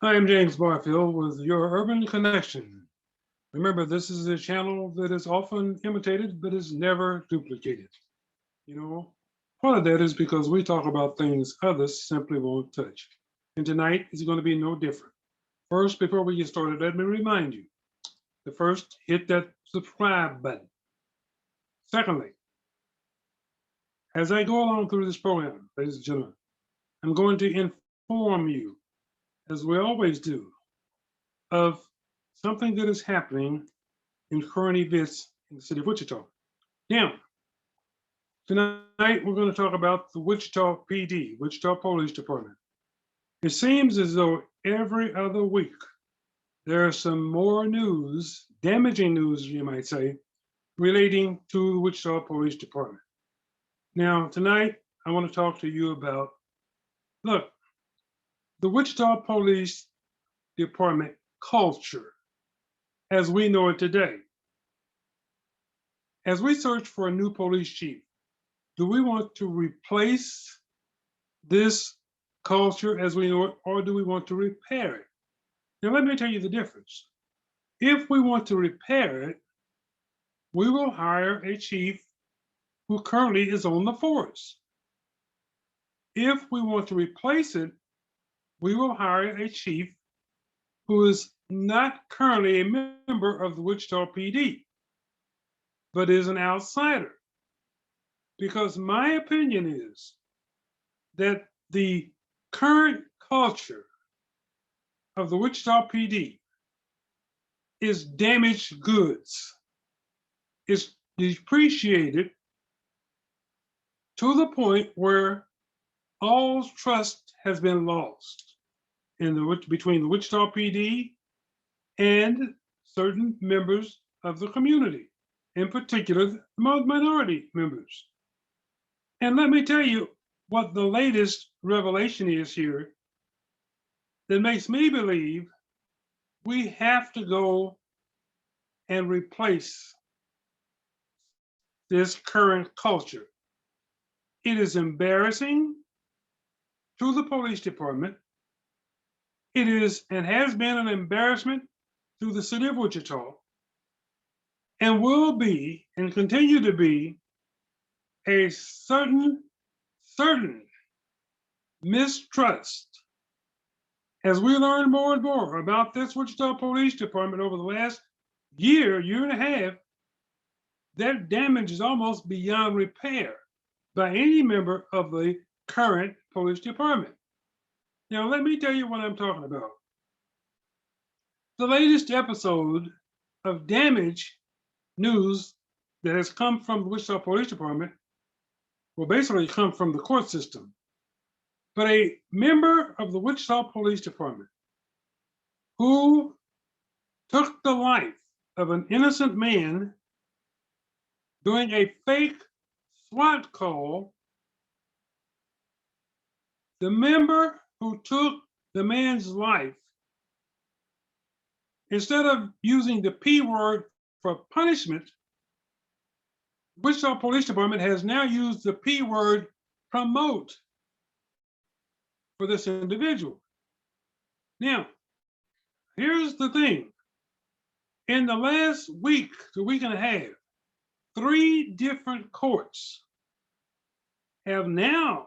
Hi, I'm James Barfield with your Urban Connection. Remember, this is a channel that is often imitated but is never duplicated. You know, part of that is because we talk about things others simply won't touch. And tonight is going to be no different. First, before we get started, let me remind you to first hit that subscribe button. Secondly, as I go along through this program, ladies and gentlemen, I'm going to inform you, as we always do, of something that is happening in current events in the city of Wichita. Now, tonight we're going to talk about the Wichita PD, Wichita Police Department. It seems as though every other week there's some more news, damaging news, you might say, relating to the Wichita Police Department. Now, tonight I want to talk to you about look, the Wichita Police Department culture as we know it today. As we search for a new police chief, do we want to replace this culture as we know it, or do we want to repair it? Now, let me tell you the difference. If we want to repair it, we will hire a chief who currently is on the force. If we want to replace it, we will hire a chief who is not currently a member of the Wichita PD, but is an outsider. Because my opinion is that the current culture of the Wichita PD is damaged goods. It's depreciated to the point where all trust has been lost between the Wichita PD and certain members of the community, in particular, the minority members. And let me tell you what the latest revelation is here that makes me believe we have to go and replace this current culture. It is embarrassing to the police department. It is and has been an embarrassment to the city of Wichita and will be and continue to be a certain mistrust as we learn more and more about this Wichita Police Department over the last year and a half. That damage is almost beyond repair by any member of the current police department. Now, let me tell you what I'm talking about. The latest episode of damage news that has come from the Wichita Police Department will basically come from the court system. But a member of the Wichita Police Department who took the life of an innocent man doing a fake SWAT call, the member who took the man's life, instead of using the P word for punishment, Wichita Police Department has now used the P word promote for this individual. Now, here's the thing. In the last week to week and a half, 3 different courts have now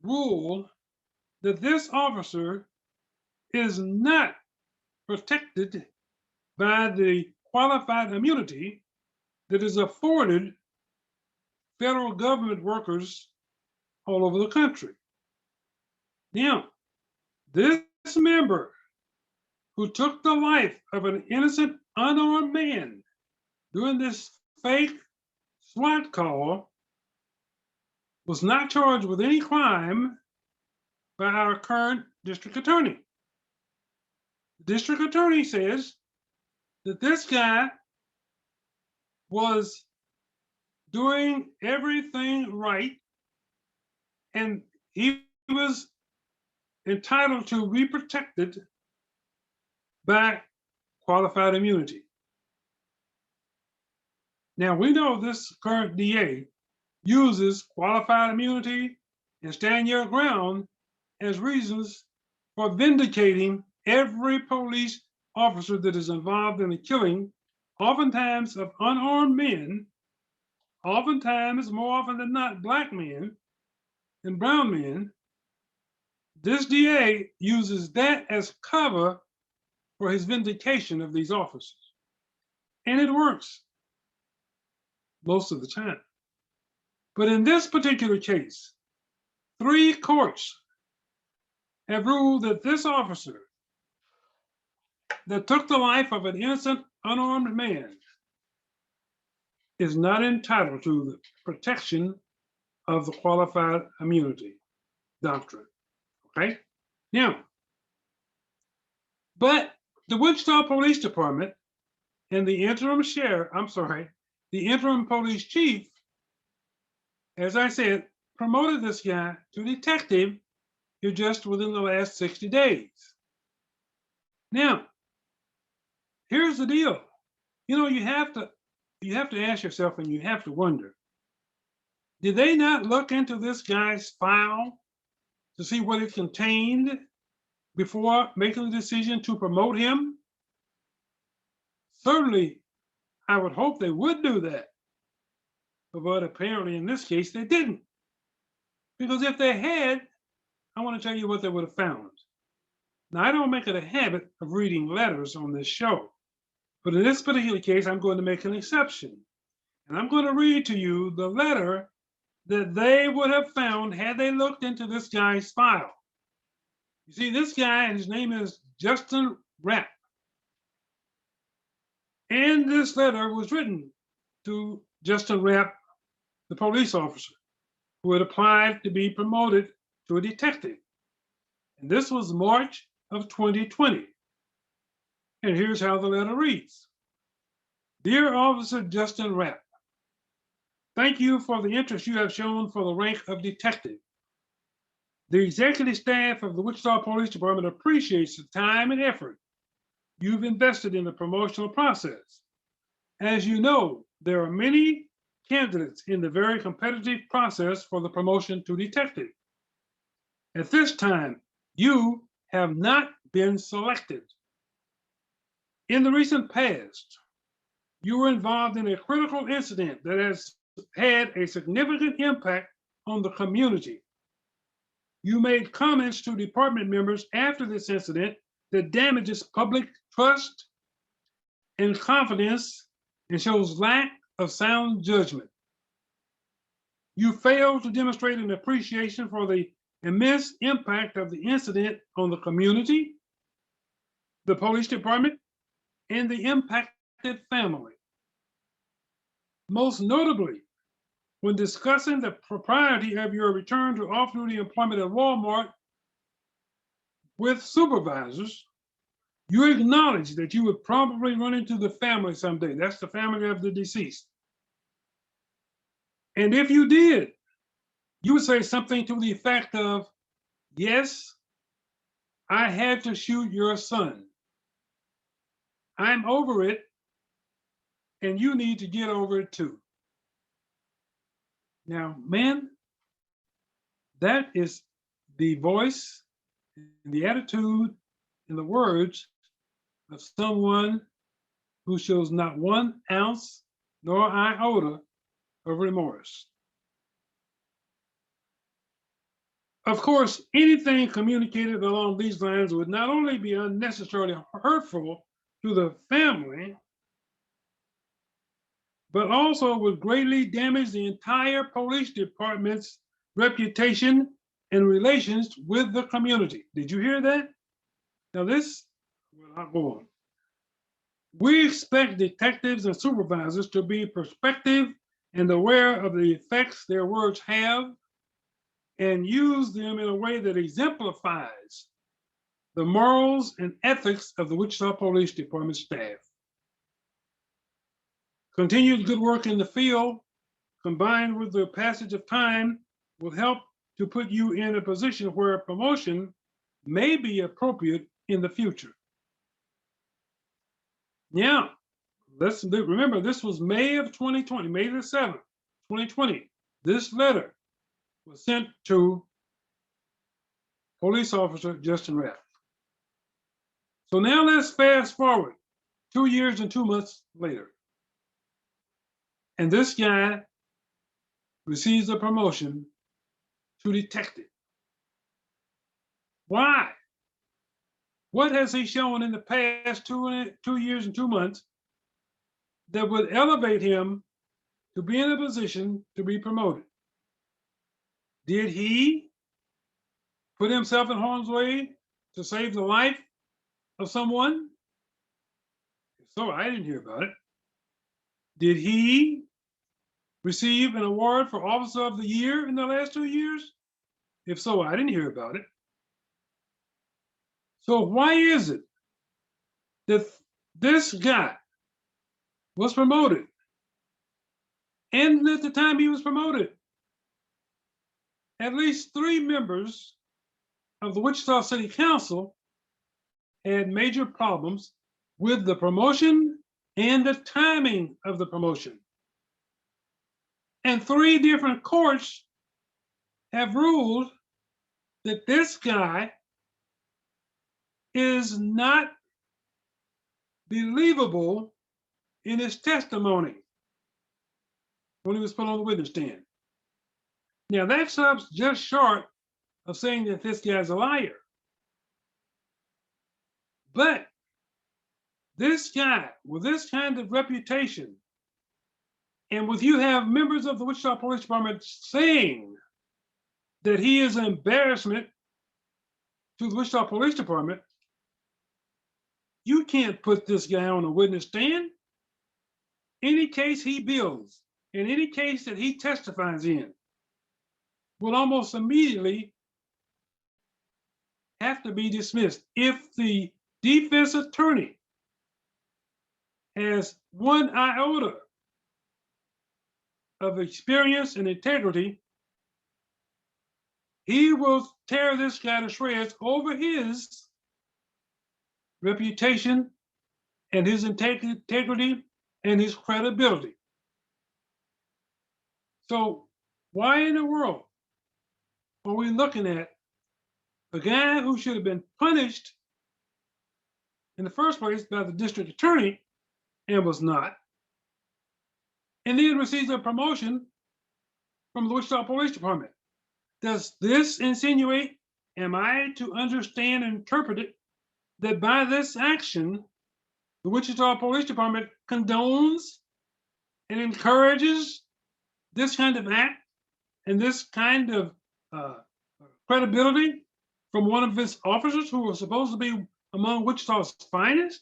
ruled that this officer is not protected by the qualified immunity that is afforded federal government workers all over the country. Now, this member who took the life of an innocent, unarmed man doing this fake SWAT call was not charged with any crime by our current district attorney. The district attorney says that this guy was doing everything right and he was entitled to be protected by qualified immunity. Now, we know this current DA uses qualified immunity and stand your ground as reasons for vindicating every police officer that is involved in the killing, oftentimes of unarmed men, oftentimes, more often than not, black men and brown men. This DA uses that as cover for his vindication of these officers. And it works most of the time. But in this particular case, 3 courts have ruled that this officer that took the life of an innocent, unarmed man is not entitled to the protection of the qualified immunity doctrine. Okay? Now, but the Wichita Police Department and the interim the interim police chief, as I said, promoted this guy to detective here just within the last 60 days. Now, here's the deal. You know, you have to ask yourself, and you have to wonder, did they not look into this guy's file to see what it contained before making the decision to promote him? Certainly, I would hope they would do that. But apparently in this case, they didn't. Because if they had, I want to tell you what they would have found. Now, I don't make it a habit of reading letters on this show, but in this particular case, I'm going to make an exception. And I'm going to read to you the letter that they would have found had they looked into this guy's file. You see, this guy, his name is Justin Rapp. And this letter was written to Justin Rapp, the police officer, who had applied to be promoted to a detective. And this was March of 2020. And here's how the letter reads. Dear Officer Justin Rapp, thank you for the interest you have shown for the rank of detective. The executive staff of the Wichita Police Department appreciates the time and effort you've invested in the promotional process. As you know, there are many candidates in the very competitive process for the promotion to detective. At this time, you have not been selected. In the recent past, you were involved in a critical incident that has had a significant impact on the community. You made comments to department members after this incident that damages public trust and confidence and shows lack of sound judgment. You failed to demonstrate an appreciation for the immense impact of the incident on the community, the police department, and the impacted family. Most notably, when discussing the propriety of your return to off-duty employment at Walmart with supervisors, you acknowledged that you would probably run into the family someday. That's the family of the deceased. And if you did, you would say something to the effect of, yes, I had to shoot your son. I'm over it, and you need to get over it too. Now, man, that is the voice and the attitude and the words of someone who shows not 1 ounce nor iota of remorse. Of course, anything communicated along these lines would not only be unnecessarily hurtful to the family, but also would greatly damage the entire police department's reputation and relations with the community. Did you hear that? Now I'll go on. We expect detectives and supervisors to be perspective and aware of the effects their words have and use them in a way that exemplifies the morals and ethics of the Wichita Police Department staff. Continued good work in the field, combined with the passage of time, will help to put you in a position where promotion may be appropriate in the future. Now, let's remember, this was May of 2020, May the 7th, 2020. This letter was sent to police officer Justin Rapp. So now let's fast forward 2 years and 2 months later. And this guy receives a promotion to detective. Why? What has he shown in the past 2 years and 2 months that would elevate him to be in a position to be promoted? Did he put himself in harm's way to save the life of someone? If so, I didn't hear about it. Did he receive an award for Officer of the Year in the last 2 years? If so, I didn't hear about it. So why is it that this guy was promoted? And at the time he was promoted, at least 3 members of the Wichita City Council had major problems with the promotion and the timing of the promotion. And 3 different courts have ruled that this guy is not believable in his testimony when he was put on the witness stand. Now that stops just short of saying that this guy's a liar. But this guy with this kind of reputation, and with you have members of the Wichita Police Department saying that he is an embarrassment to the Wichita Police Department, you can't put this guy on a witness stand. Any case he builds, in any case that he testifies in, will almost immediately have to be dismissed. If the defense attorney has one iota of experience and integrity, he will tear this guy to shreds over his reputation and his integrity and his credibility. So why in the world are we looking at a guy who should have been punished in the first place by the district attorney and was not, and then receives a promotion from the Wichita Police Department? Does this insinuate, am I to understand and interpret it, that by this action, the Wichita Police Department condones and encourages this kind of act and this kind of credibility from one of its officers who was supposed to be among Wichita's finest?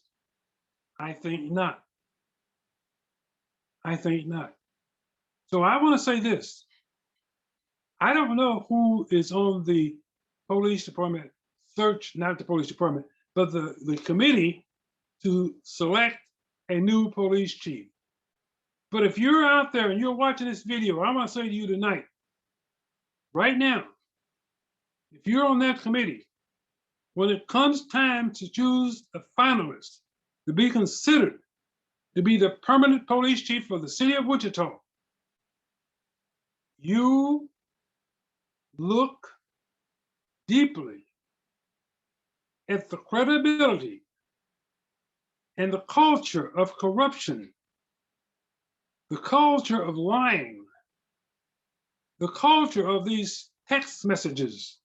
I think not. I think not. So I want to say this. I don't know who is on the police department search, not the police department, but the committee to select a new police chief. But if you're out there and you're watching this video, I want to say to you tonight, right now, if you're on that committee, when it comes time to choose a finalist to be considered to be the permanent police chief for the city of Wichita, you look deeply at the credibility and the culture of corruption, the culture of lying, the culture of these text messages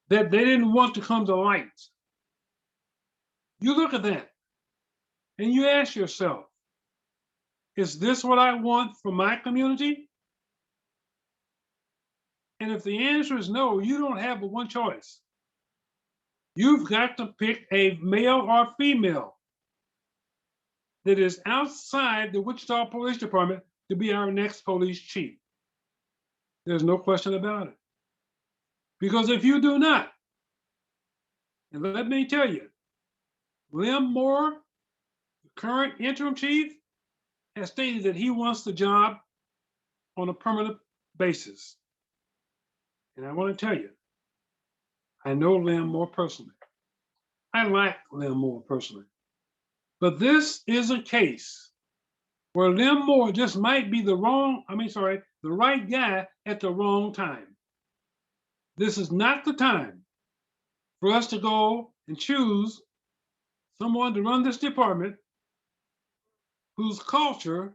that they didn't want to come to light. You look at that and you ask yourself, is this what I want for my community? And if the answer is no, you don't have but one choice. You've got to pick a male or female that is outside the Wichita Police Department to be our next police chief. There's no question about it. Because if you do not, and let me tell you, Lem Moore, the current interim chief, has stated that he wants the job on a permanent basis. And I want to tell you, I know Lem Moore personally. I like Lem Moore personally. But this is a case where Lem Moore just might be the right guy at the wrong time. This is not the time for us to go and choose someone to run this department whose culture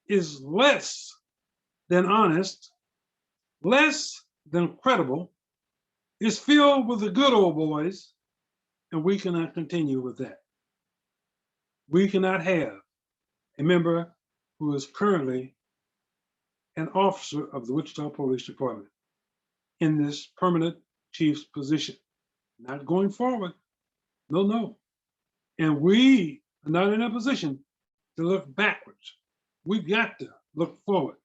is less than honest, less than credible, is filled with the good old boys, and we cannot continue with that. We cannot have a member who is currently an officer of the Wichita Police Department in this permanent chief's position. Not going forward. No, no. And we are not in a position to look backwards. We've got to look forward.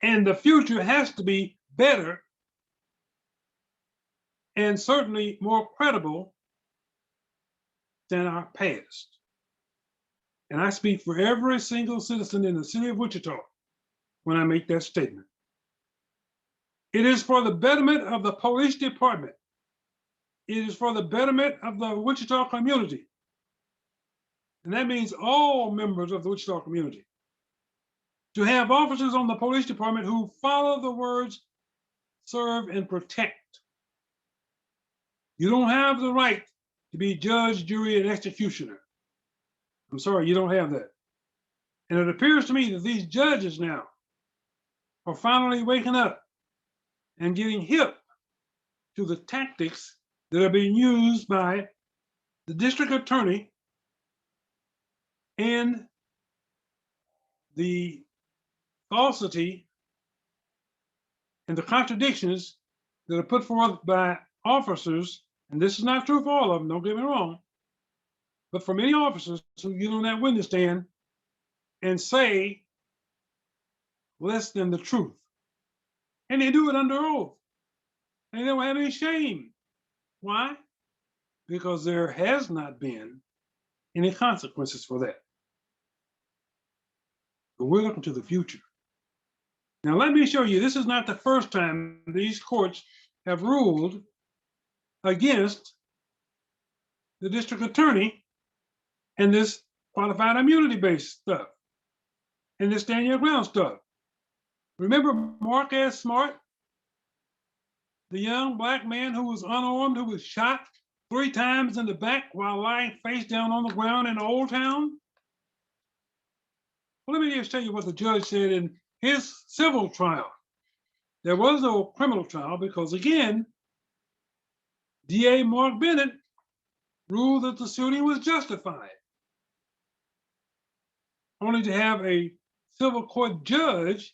And the future has to be better and certainly more credible than our past. And I speak for every single citizen in the city of Wichita when I make that statement. It is for the betterment of the police department. It is for the betterment of the Wichita community. And that means all members of the Wichita community. To have officers on the police department who follow the words serve and protect. You don't have the right to be judge, jury, and executioner. I'm sorry, you don't have that. And it appears to me that these judges now are finally waking up and getting hip to the tactics that are being used by the district attorney and the falsity and the contradictions that are put forth by officers, and this is not true for all of them, don't get me wrong, but for many officers who get on that witness stand and say less than the truth. And they do it under oath. And they don't have any shame. Why? Because there has not been any consequences for that. But we're looking to the future. Now, let me show you, this is not the first time these courts have ruled against the district attorney and this qualified immunity-based stuff and this stand your ground stuff. Remember Mark S. Smart, the young black man who was unarmed, who was shot 3 times in the back while lying face down on the ground in Old Town? Well, let me just tell you what the judge said in his civil trial. There was no criminal trial because, again, DA Mark Bennett ruled that the shooting was justified, only to have a civil court judge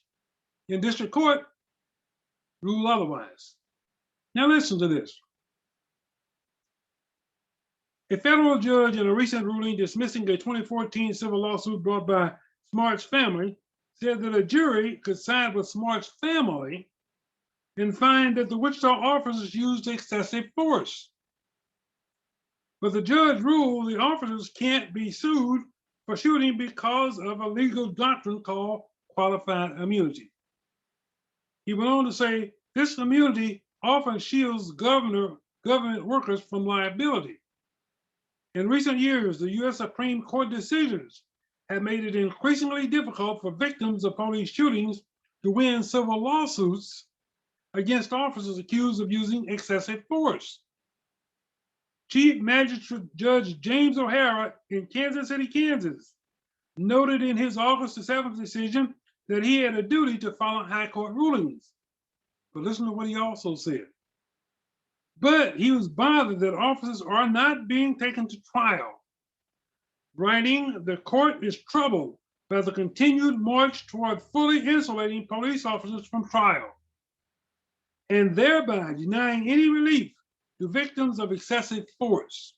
in district court rule otherwise. Now listen to this. A federal judge in a recent ruling dismissing a 2014 civil lawsuit brought by Smart's family said that a jury could side with Smart's family and find that the Wichita officers used excessive force. But the judge ruled the officers can't be sued for shooting because of a legal doctrine called qualified immunity. He went on to say, this immunity often shields government workers from liability. In recent years, the US Supreme Court decisions have made it increasingly difficult for victims of police shootings to win civil lawsuits against officers accused of using excessive force. Chief Magistrate Judge James O'Hara in Kansas City, Kansas, noted in his August 7th decision that he had a duty to follow high court rulings. But listen to what he also said. But he was bothered that officers are not being taken to trial. Writing, the court is troubled by the continued march toward fully insulating police officers from trial, and thereby denying any relief to victims of excessive force,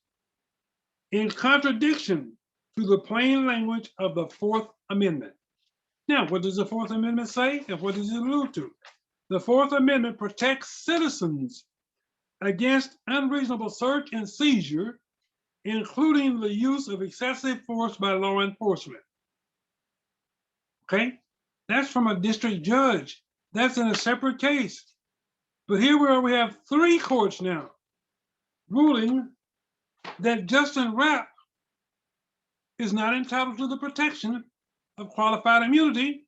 in contradiction to the plain language of the Fourth Amendment. Now, what does the Fourth Amendment say, and what does it allude to? The Fourth Amendment protects citizens against unreasonable search and seizure, including the use of excessive force by law enforcement. Okay, that's from a district judge. That's in a separate case. But here we have 3 courts now ruling that Justin Rapp is not entitled to the protection of qualified immunity,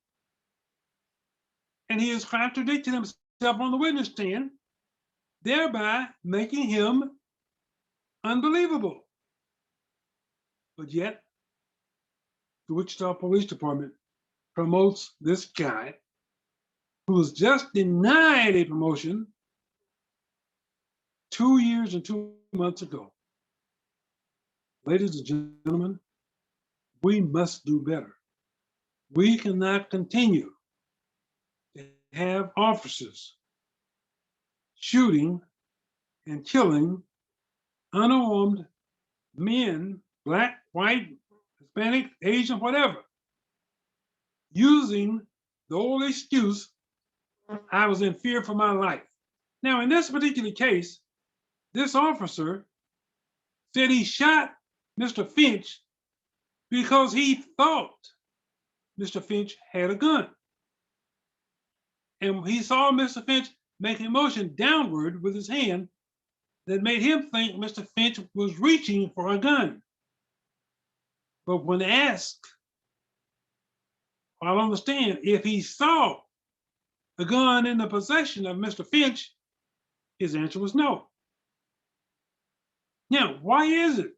and he has contradicted himself on the witness stand, thereby making him Unbelievable. But yet, the Wichita Police Department promotes this guy who was just denied a promotion 2 years and 2 months ago. Ladies and gentlemen, we must do better. We cannot continue to have officers shooting and killing unarmed men, black, white, Hispanic, Asian, whatever, using the old excuse, I was in fear for my life. Now, in this particular case, this officer said he shot Mr. Finch because he thought Mr. Finch had a gun. And he saw Mr. Finch make a motion downward with his hand that made him think Mr. Finch was reaching for a gun. But when asked, I don't understand, if he saw a gun in the possession of Mr. Finch, his answer was no. Now, why is it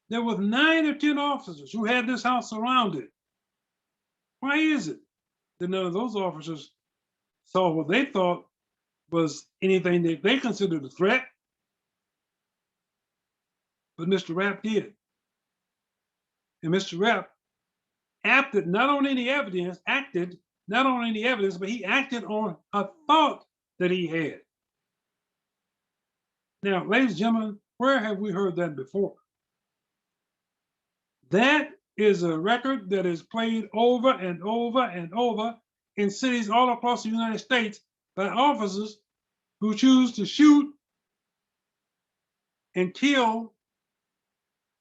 there were 9 or 10 officers who had this house surrounded? Why is it that none of those officers saw what they thought was anything that they considered a threat? But Mr. Rapp did. And Mr. Rapp acted not on any evidence, but he acted on a thought that he had. Now, ladies and gentlemen, where have we heard that before? That is a record that is played over and over and over in cities all across the United States by officers who choose to shoot and kill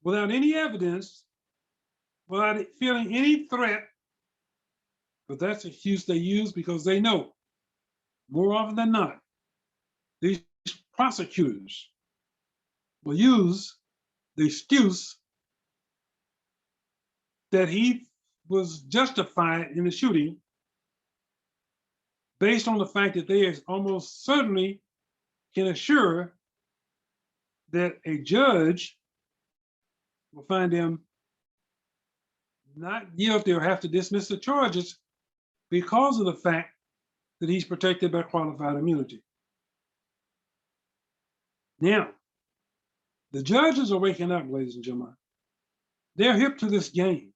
without any evidence, without feeling any threat. But that's the excuse they use because they know, more often than not, these prosecutors will use the excuse that he was justified in the shooting based on the fact that they almost certainly can assure that a judge will find him not guilty or have to dismiss the charges because of the fact that he's protected by qualified immunity. Now, the judges are waking up, ladies and gentlemen. They're hip to this game.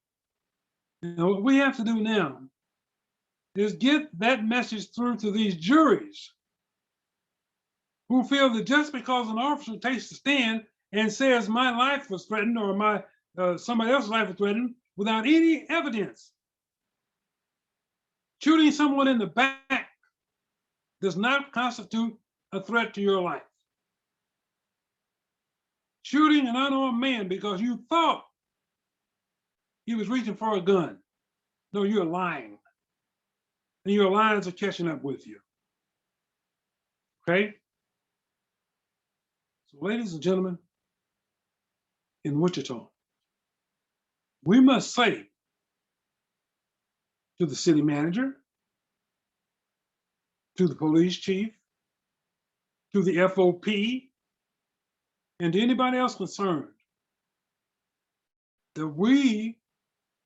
What we have to do now is get that message through to these juries who feel that just because an officer takes a stand and says my life was threatened or my somebody else's life was threatened without any evidence, shooting someone in the back does not constitute a threat to your life. Shooting an unarmed man because you thought he was reaching for a gun. No, you're lying. And your lies are catching up with you. Okay? So, ladies and gentlemen, in Wichita, we must say to the city manager, to the police chief, to the FOP, and to anybody else concerned that we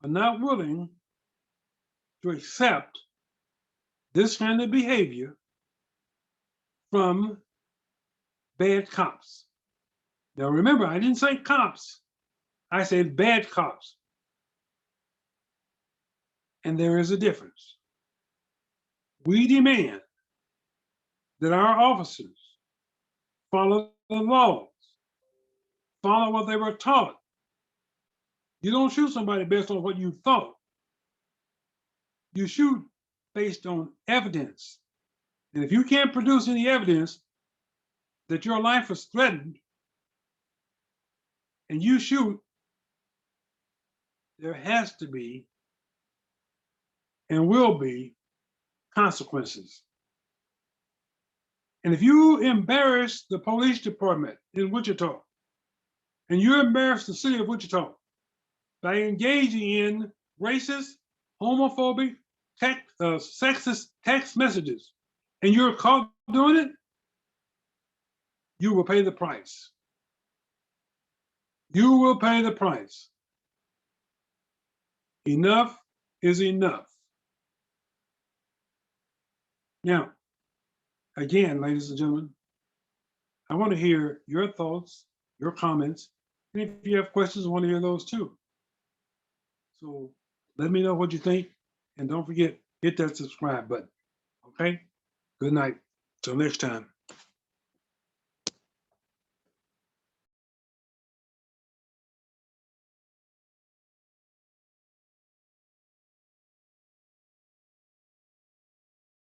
are not willing to accept this kind of behavior from bad cops. Now remember, I didn't say cops, I said bad cops. And there is a difference. We demand that our officers follow the laws, follow what they were taught. You don't shoot somebody based on what you thought. You shoot based on evidence. And if you can't produce any evidence that your life is threatened and you shoot, there has to be and will be consequences. And if you embarrass the police department in Wichita, and you embarrass the city of Wichita by engaging in racist, homophobic, sexist text messages, and you're caught doing it, you will pay the price. You will pay the price. Enough is enough. Now, again, ladies and gentlemen, I want to hear your thoughts, your comments, and if you have questions, I want to hear those too. So let me know what you think, and don't forget, hit that subscribe button. Okay? Good night. Till next time.